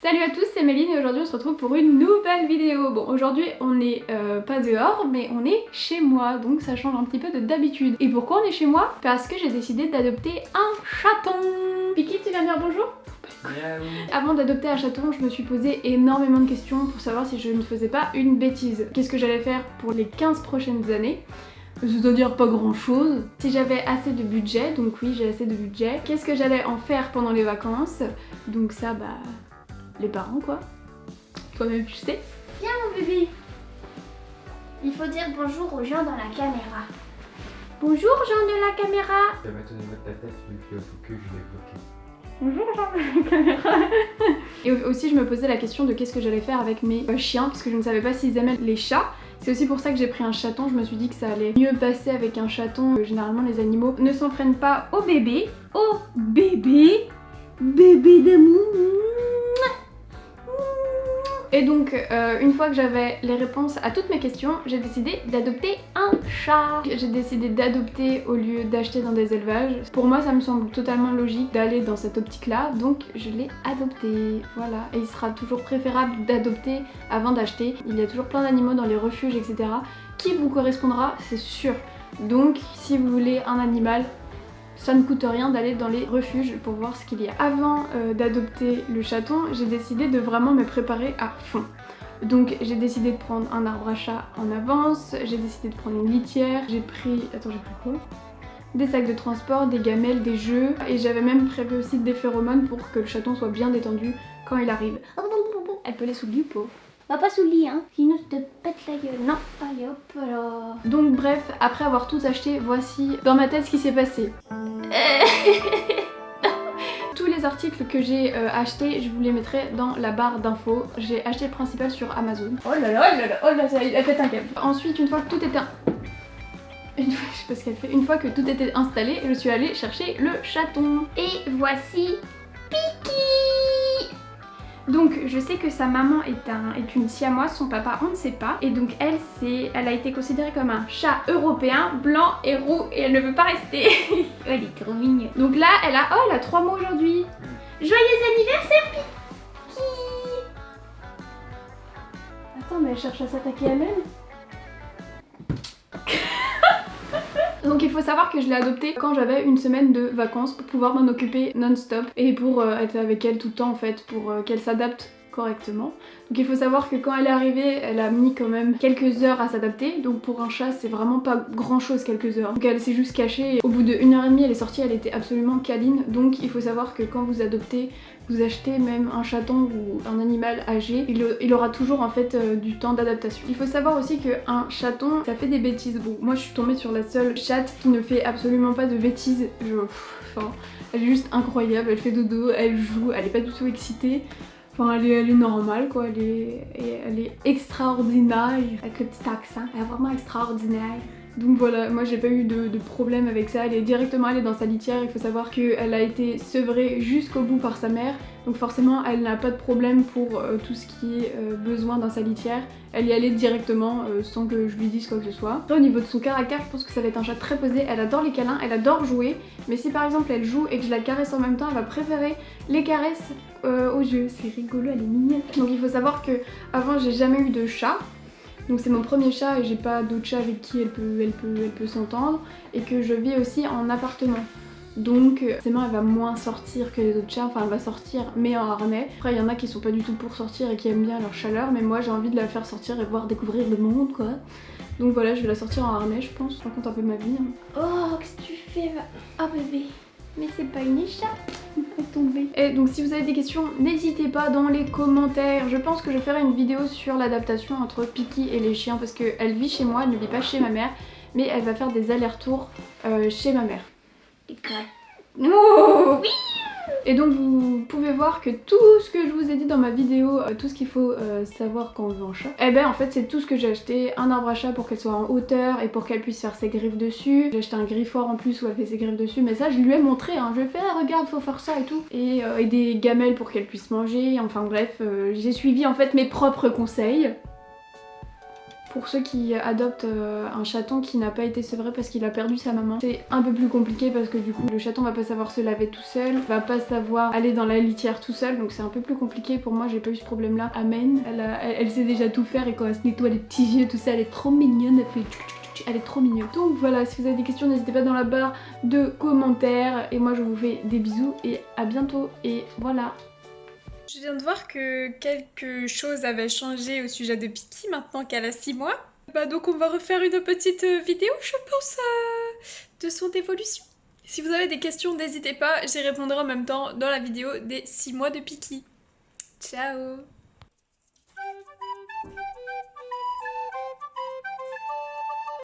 Salut à tous, c'est Méline et aujourd'hui on se retrouve pour une nouvelle vidéo. Bon, aujourd'hui on n'est pas dehors mais on est chez moi, donc ça change un petit peu de d'habitude. Et pourquoi on est chez moi? Parce que j'ai décidé d'adopter un chaton. Piki, tu viens dire bonjour? Miaou. Avant d'adopter un chaton, je me suis posé énormément de questions pour savoir si je ne faisais pas une bêtise. Qu'est-ce que j'allais faire pour les 15 prochaines années? C'est-à-dire pas grand chose. Si j'avais assez de budget, donc oui j'ai assez de budget. Qu'est-ce que j'allais en faire pendant les vacances? Donc ça les parents quoi. Toi-même tu sais. Viens mon bébé. Il faut dire bonjour aux gens dans la caméra. Bonjour gens de la caméra. Ça va tourner de ta tête, il faut que je l'ai bloqué. Bonjour gens de la caméra. Et aussi je me posais la question de qu'est-ce que j'allais faire avec mes chiens parce que je ne savais pas s'ils aimaient les chats. C'est aussi pour ça que j'ai pris un chaton, je me suis dit que ça allait mieux passer avec un chaton. Généralement les animaux ne s'en prennent pas au bébé. Au bébé. Bébé d'amour. Et donc, une fois que j'avais les réponses à toutes mes questions, j'ai décidé d'adopter un chat. J'ai décidé d'adopter au lieu d'acheter dans des élevages. Pour moi, ça me semble totalement logique d'aller dans cette optique-là, donc je l'ai adopté. Voilà. Et il sera toujours préférable d'adopter avant d'acheter. Il y a toujours plein d'animaux dans les refuges, etc. qui vous correspondra, c'est sûr. Donc, si vous voulez un animal, ça ne coûte rien d'aller dans les refuges pour voir ce qu'il y a. Avant d'adopter le chaton, j'ai décidé de vraiment me préparer à fond. Donc j'ai décidé de prendre un arbre à chat en avance, j'ai décidé de prendre une litière, j'ai pris... Attends, j'ai pris quoi? Des sacs de transport, des gamelles, des jeux, et j'avais même prévu aussi des phéromones pour que le chaton soit bien détendu quand il arrive. Elle peut aller sous le lit, pauvre. Va pas sous le lit hein, sinon je te pète la gueule. Non, allez hop là. Donc bref, après avoir tout acheté, voici dans ma tête ce qui s'est passé. Tous les articles que j'ai achetés, je vous les mettrai dans la barre d'infos. J'ai acheté le principal sur Amazon. Oh là là, oh là là, oh là, ça, elle pète un câble. Ensuite, une fois que tout était... je sais pas ce qu'elle fait. Une fois que tout était installé, je suis allée chercher le chaton. Et voici Piki. Donc je sais que sa maman est une siamoise, son papa on ne sait pas. Et donc elle a été considérée comme un chat européen, blanc et roux, et elle ne veut pas rester. Elle est trop mignonne. Donc là elle a 3 mois aujourd'hui. Joyeux anniversaire Piki. Attends mais elle cherche à s'attaquer elle-même. Donc il faut savoir que je l'ai adoptée quand j'avais une semaine de vacances pour pouvoir m'en occuper non-stop et pour être avec elle tout le temps en fait, pour qu'elle s'adapte correctement. Donc il faut savoir que quand elle est arrivée, elle a mis quand même quelques heures à s'adapter. Donc pour un chat, c'est vraiment pas grand chose quelques heures. Donc elle s'est juste cachée et au bout de 1h30, elle est sortie, elle était absolument câline. Donc il faut savoir que quand vous adoptez, vous achetez même un chaton ou un animal âgé, il aura toujours en fait du temps d'adaptation. Il faut savoir aussi qu'un chaton, ça fait des bêtises. Bon, moi je suis tombée sur la seule chatte qui ne fait absolument pas de bêtises. Enfin, elle est juste incroyable, elle fait dodo, elle joue, elle est pas du tout excitée. Enfin, elle est normale quoi, elle est extraordinaire, avec le petit accent, elle est vraiment extraordinaire. Donc voilà, moi j'ai pas eu de problème avec ça, elle est directement allée dans sa litière. Il faut savoir qu'elle a été sevrée jusqu'au bout par sa mère, donc forcément elle n'a pas de problème pour tout ce qui est besoin dans sa litière. Elle y allait directement sans que je lui dise quoi que ce soit. Au niveau de son caractère, je pense que ça va être un chat très posé, elle adore les câlins, elle adore jouer, mais si par exemple elle joue et que je la caresse en même temps, elle va préférer les caresses aux yeux. C'est rigolo, elle est mignonne. Donc il faut savoir que avant j'ai jamais eu de chat. Donc c'est mon premier chat et j'ai pas d'autres chats avec qui elle peut s'entendre, et que je vis aussi en appartement. Donc forcément elle va moins sortir que les autres chats, enfin elle va sortir mais en harnais. Après il y en a qui sont pas du tout pour sortir et qui aiment bien leur chaleur, mais moi j'ai envie de la faire sortir et voir découvrir le monde quoi. Donc voilà, je vais la sortir en harnais je pense, je raconte un peu de ma vie. Oh, qu'est-ce que tu fais? Oh bébé, mais c'est pas une écharpe. Et donc si vous avez des questions, n'hésitez pas dans les commentaires. Je pense que je ferai une vidéo sur l'adaptation entre Piki et les chiens parce qu'elle vit chez moi, elle ne vit pas chez ma mère, mais elle va faire des allers-retours chez ma mère. Oh oui. Et donc vous pouvez voir que tout ce que je vous ai dit dans ma vidéo, tout ce qu'il faut savoir quand on veut un chat, et ben en fait c'est tout ce que j'ai acheté. Un arbre à chat pour qu'elle soit en hauteur et pour qu'elle puisse faire ses griffes dessus. J'ai acheté un griffoir en plus où elle fait ses griffes dessus, mais ça je lui ai montré, hein. Je lui ai fait ah, regarde faut faire ça et tout. Et des gamelles pour qu'elle puisse manger, enfin bref, j'ai suivi en fait mes propres conseils. Pour ceux qui adoptent un chaton qui n'a pas été sevré parce qu'il a perdu sa maman, c'est un peu plus compliqué parce que du coup le chaton va pas savoir se laver tout seul, va pas savoir aller dans la litière tout seul, donc c'est un peu plus compliqué. Pour moi j'ai pas eu ce problème là. Amen, elle sait déjà tout faire et quand elle se nettoie les petits yeux tout ça, elle est trop mignonne, elle est trop mignonne. Donc voilà, si vous avez des questions n'hésitez pas dans la barre de commentaires et moi je vous fais des bisous et à bientôt et voilà. Je viens de voir que quelque chose avait changé au sujet de Piki maintenant qu'elle a 6 mois. Bah donc on va refaire une petite vidéo je pense de son évolution. Si vous avez des questions n'hésitez pas, j'y répondrai en même temps dans la vidéo des 6 mois de Piki. Ciao.